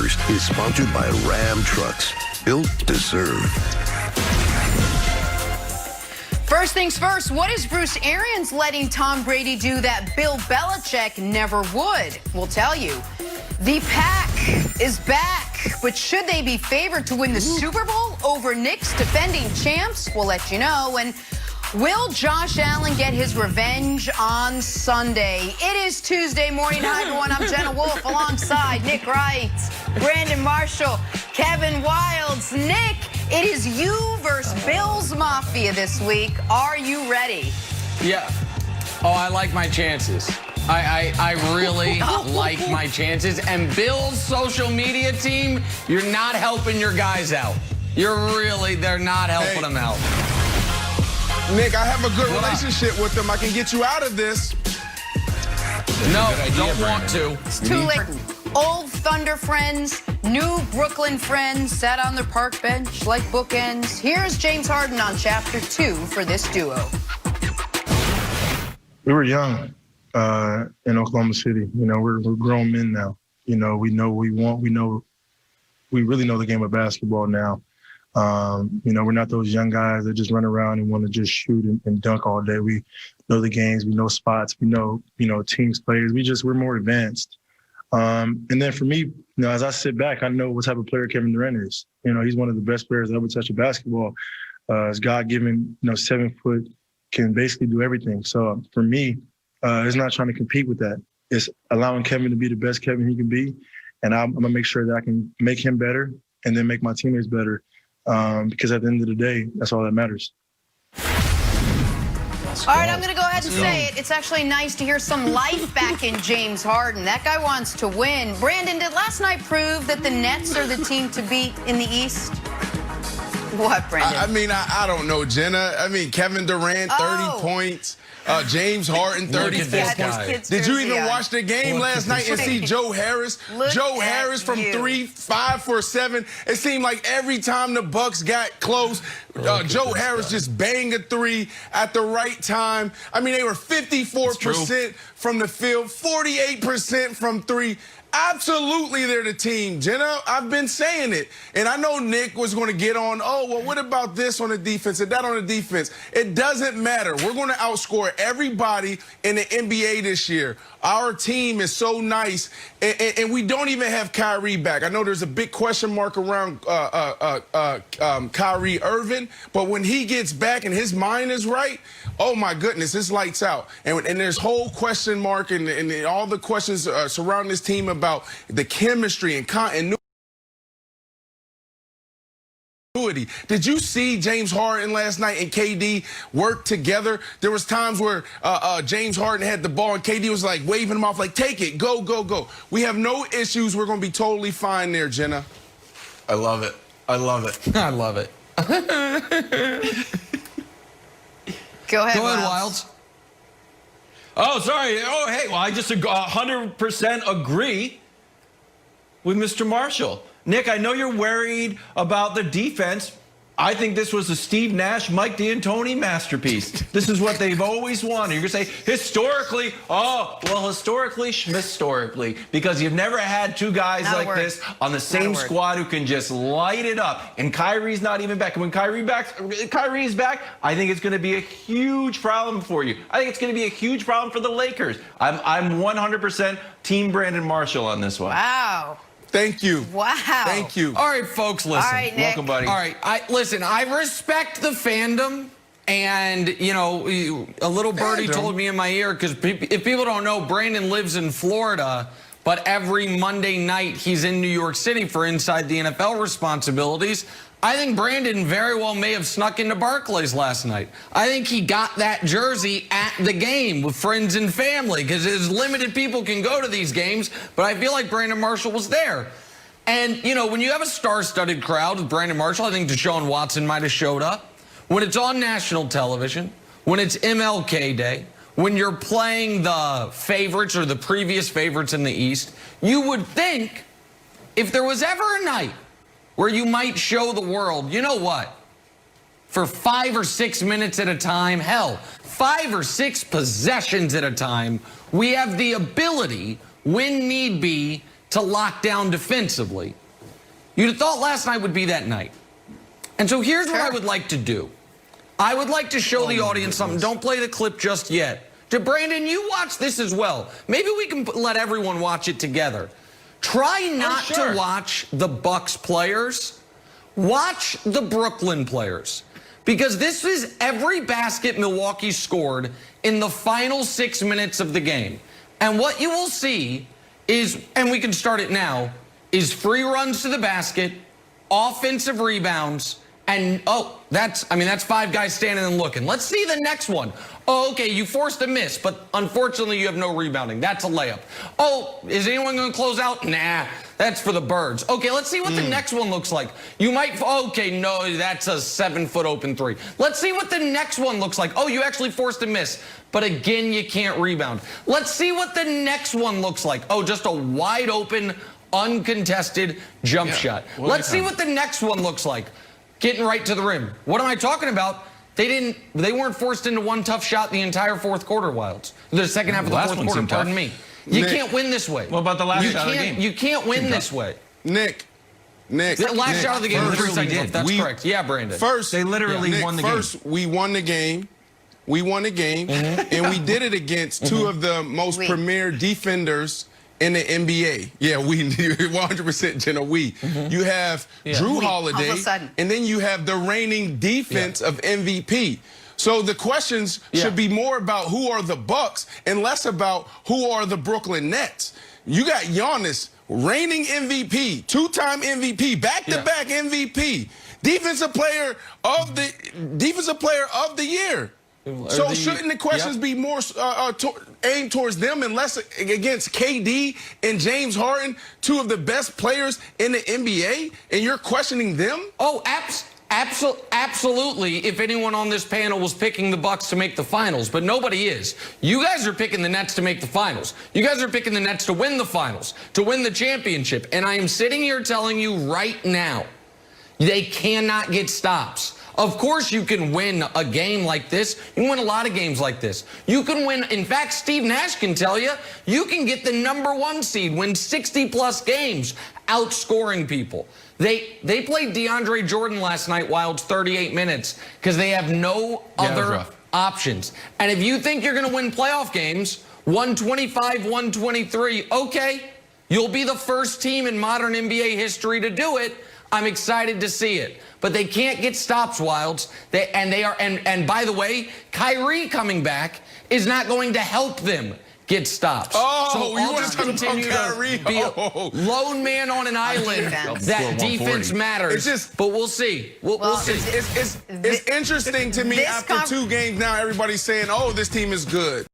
is sponsored by Ram Trucks, built to serve. First things first, what is Bruce Arians letting Tom Brady do that Bill Belichick never would? We'll tell you. The Pack is back, but should they be favored to win the Super Bowl over Knicks defending champs? We'll let you know. And will Josh Allen get his revenge on Sunday? It is Tuesday morning. Hi, everyone. I'm Jenna Wolf alongside Nick Wright, Brandon Marshall, Kevin Wilds. Nick, it is you versus Bills Mafia this week. Are you ready? Yeah. Oh, I like my chances. I really like my chances. And Bill's social media team, you're not helping your guys out. They're not helping them out. Nick, I have a good relationship with them. I can get you out of this. No, don't want to. It's too late. Old Thunder friends, new Brooklyn friends, sat on their park bench like bookends. Here's James Harden on Chapter 2 for this duo. We were young in Oklahoma City. You know, we're grown men now. You know what we want. We really know the game of basketball now. You know, we're not those young guys that just run around and want to just shoot and dunk all day. We know the games, we know spots, we know, teams players. We're more advanced. And then for me, as I sit back, I know what type of player Kevin Durant is. You know, he's one of the best players that ever touched a basketball. He's God-given, 7 foot, can basically do everything. So for me, it's not trying to compete with that. It's allowing Kevin to be the best Kevin he can be. And I'm going to make sure that I can make him better and then make my teammates better. Because at the end of the day, that's all that matters. All right, I'm going to go ahead and say it. It's actually nice to hear some life back in James Harden. That guy wants to win. Brandon, did last night prove that the Nets are the team to beat in the East? What, Brandon? I don't know, Jenna. Kevin Durant, 30 points. James Harden, 34 points. Did you even watch the game last night and see Joe Harris? Joe Harris from 3, 5 for 7. It seemed like every time the Bucks got close, Joe Harris just banged a 3 at the right time. They were 54% from the field, 48% from 3. Absolutely, they're the team, Jenna. I've been saying it. And I know Nick was going to get on, what about this on the defense and that on the defense? It doesn't matter. We're going to outscore everybody in the NBA this year. Our team is so nice, and we don't even have Kyrie back. I know there's a big question mark around Kyrie Irving, but when he gets back and his mind is right, oh, my goodness, it's lights out. And there's whole question mark and all the questions surrounding this team about the chemistry and continuity. Did you see James Harden last night and KD work together? There was times where James Harden had the ball and KD was like waving him off like, take it, go, go, go. We have no issues. We're going to be totally fine there, Jenna. I love it. I love it. I love it. Go ahead, Wilds. Oh, sorry. Oh, hey, well, I just 100% agree with Mr. Marshall. Nick, I know you're worried about the defense. I think this was a Steve Nash, Mike D'Antoni masterpiece. This is what they've always wanted. You're going to say, historically, historically, because you've never had two guys like this on the same squad who can just light it up. And Kyrie's not even back. And when Kyrie's back, I think it's going to be a huge problem for you. I think it's going to be a huge problem for the Lakers. I'm 100% Team Brandon Marshall on this one. Wow. Thank you. Wow. Thank you. All right, folks, listen. All right, Nick. Welcome, buddy. All right, listen, I respect the fandom. And, a little birdie told me in my ear, because if people don't know, Brandon lives in Florida, but every Monday night he's in New York City for Inside the NFL responsibilities. I think Brandon very well may have snuck into Barclays last night. I think he got that jersey at the game with friends and family, because as limited people can go to these games, but I feel like Brandon Marshall was there. And, when you have a star-studded crowd with Brandon Marshall, I think Deshaun Watson might have showed up. When it's on national television, when it's MLK Day, when you're playing the favorites or the previous favorites in the East, you would think if there was ever a night where you might show the world, you know what? For 5 or 6 minutes at a time, hell, 5 or 6 possessions at a time, we have the ability, when need be, to lock down defensively. You'd have thought last night would be that night. And so here's what I would like to do. I would like to show the audience something. Don't play the clip just yet. Brandon, you watch this as well. Maybe we can let everyone watch it together. Try not to watch the Bucks players. Watch the Brooklyn players. Because this is every basket Milwaukee scored in the final 6 minutes of the game. And what you will see is, and we can start it now, is free runs to the basket, offensive rebounds, and, that's 5 guys standing and looking. Let's see the next one. Oh, okay, you forced a miss, but unfortunately you have no rebounding. That's a layup. Oh, is anyone going to close out? Nah, that's for the birds. Okay, let's see what the next one looks like. You might, okay, no, that's a 7-foot open three. Let's see what the next one looks like. Oh, you actually forced a miss, but again, you can't rebound. Let's see what the next one looks like. Oh, just a wide open, uncontested jump shot. Let's see what the next one looks like. Getting right to the rim. What am I talking about? They weren't forced into one tough shot the entire fourth quarter, Wilds. The second half of the fourth quarter, pardon me. You can't win this way. What about the last shot of the game? You can't win this way. Nick. The last shot of the game was 3 seconds left. That's correct. Yeah, Brandon. First, they literally won the game. First, we won the game. And we did it against two of the most premier defenders in the NBA. Yeah, we 100% Jenna. You have Drew Holiday, and then you have the reigning defense of MVP. So the questions should be more about who are the Bucks and less about who are the Brooklyn Nets. You got Giannis, reigning MVP, 2-time MVP, back-to-back MVP, defensive player of the year. So shouldn't the questions be more aimed towards them and less against KD and James Harden, two of the best players in the NBA, and you're questioning them? Oh, absolutely. If anyone on this panel was picking the Bucks to make the finals, but nobody is. You guys are picking the Nets to make the finals. You guys are picking the Nets to win the finals, to win the championship. And I am sitting here telling you right now, they cannot get stops. Of course you can win a game like this. You can win a lot of games like this. You can win. In fact, Steve Nash can tell you, you can get the #1 seed, win 60-plus games, outscoring people. They played DeAndre Jordan last night, Wilds, 38 minutes, because they have no other options. And if you think you're going to win playoff games, 125, 123, okay, you'll be the first team in modern NBA history to do it. I'm excited to see it. But they can't get stops, Wilds. And by the way, Kyrie coming back is not going to help them get stops. Oh, so you want to continue to be a lone man on an island. That defense matters. But we'll see. We'll see. It's interesting to me after 2 games now, everybody's saying, oh, this team is good.